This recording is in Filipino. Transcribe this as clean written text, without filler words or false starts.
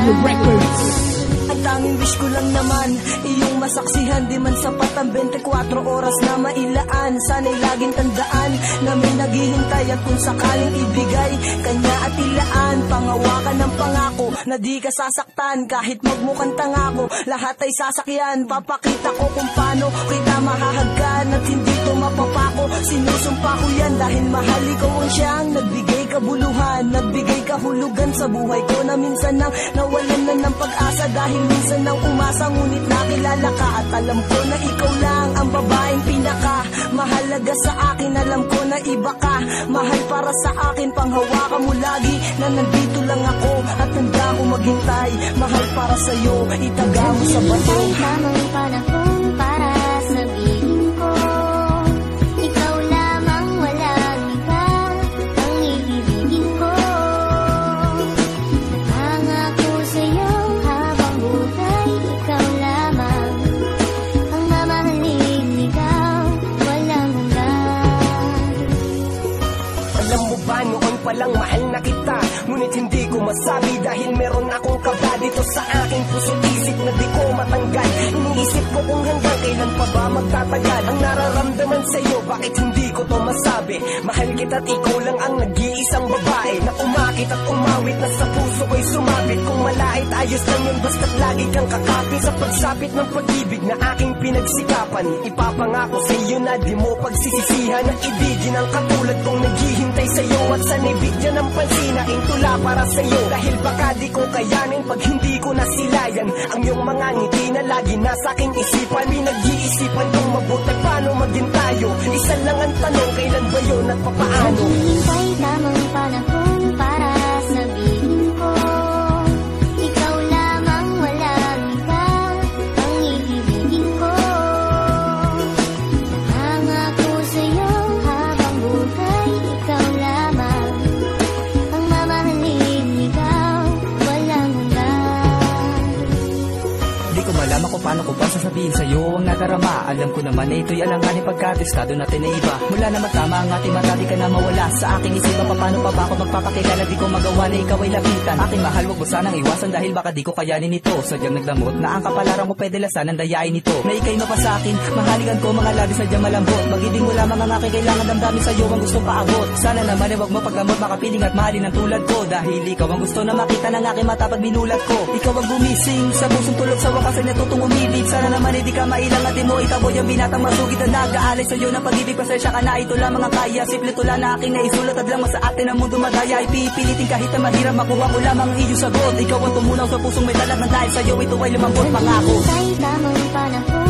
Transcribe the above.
Records. Ang tanging wish ko lang naman, iyong masaksihan. Di man sapat ang 24 oras na mailaan. Sana'y laging tandaan na may naghihintay. At kung sakaling ibigay, kanya at ilaan. Pangawakan ng pangako na di ka sasaktan. Kahit magmukhang tangako, lahat ay sasakyan. Papakita ko kung paano kita mahahagkan. At hindi to mapapako, sinusumpa ko yan. Dahil mahal ikaw ang siyang nagbigay kabuluhan, nagbigay kahulugan sa buhay ko. Na minsan nang nawalan na ng pag-asa. Dahil minsan nang umasa, ngunit nakilala ka. At alam ko na ikaw lang ang babaeng pinaka mahalaga sa akin. Alam ko na iba ka, mahal para sa akin. Panghawakan mo lagi na nandito lang ako. At handa ko maghintay, mahal para sa'yo. Itaga mo sa bato. Tamang panahon para sabihin ko, ikaw lamang, walang iba ang iibigin ko. Nangako sa'yo habang buhay, ikaw lamang ang mamahalin, ikaw walang hanggan. Alam mo ba, noon palang mahal na kita, ngunit hindi ko masabi dahil meron akong kaba dito sa aking puso't isip na di ko matanggal. Iniisip ko kung hanggang kailan pa ba magtatagal ang nararamdaman sa'yo, bakit hindi ko to masabi. Mahal kita't ikaw lang ang nag-iisang babae na umakit at umawit na sa puso ko'y sumabit. Kung malait ayos lang yun, basta't lagi kang kakapit sa pagsapit ng pag-ibig na aking pinagsikapan. Ipapangako sa'yo na di mo pagsisisihan na ibigin ang katulad kong naghihintay sa'yo. At sana'y bigyan ng pansin, aking tula para sa'yo. Dahil baka di ko kayanin pag hindi ko nasilayan ang iyong mga ngiti na lagi nasa aking isipan. Pinag-iisipan kong mabuti paano maging tayo. Isa lang ang tanong, kailan ba yun at papaano? Naghihintay tamang panahon para sabihin ko, ikaw lamang, walang iba ang iibigin ko. Nangako sa'yo habang buhay, ikaw lamang ang mamahalin, ikaw walang hanggan. Di ko malaman kung paano ko pa sasabihin sa'yo ang nadarama. Alam ko naman na ito'y alanganin pagkatestado natin na iba. Mula na magtama ang ating mata, di ka na mawala sa aking isipan. Paano pa ba ako magpapakilala, di ko magawa na ikaw ay lapitan. Aking mahal, wag mo sanang iwasan dahil baka di ko kayanin ito. Sadyang nagdamot na ang kapalaran mo pwede lasan ang dayain nito. Na ika'y mapa sa akin, mahalikan ko mga labi sadyang malambot. Mag-ibig mo lamang ang aking kailangan, damdamin sa'yo ang gustong paabot. Sana naman ay wag mo paggamot, makapiling at mahalin ang tulad ko. Dahil ikaw ang gusto na makita ng aking mata pag binulat ko. Ikaw ang gumising sa pusong tulog, sa wakas ay natutong umibig. Sana naman hindi ka mailang at di mo itaboy ang binatang masugid na nag-aalay sa'yo ng pag-ibig. Pasensya ka na, ito lamang ang kaya. Simple tula na aking naisulat at lang sa atin ang mundo madaya. Ipipilitin kahit na mahirap, makuha ko lamang ang iyong sagot. Ikaw ang tumunaw sa pusong may talag ng dahil sa'yo ito ay lumambot pangako. Naghihintay tamang panahon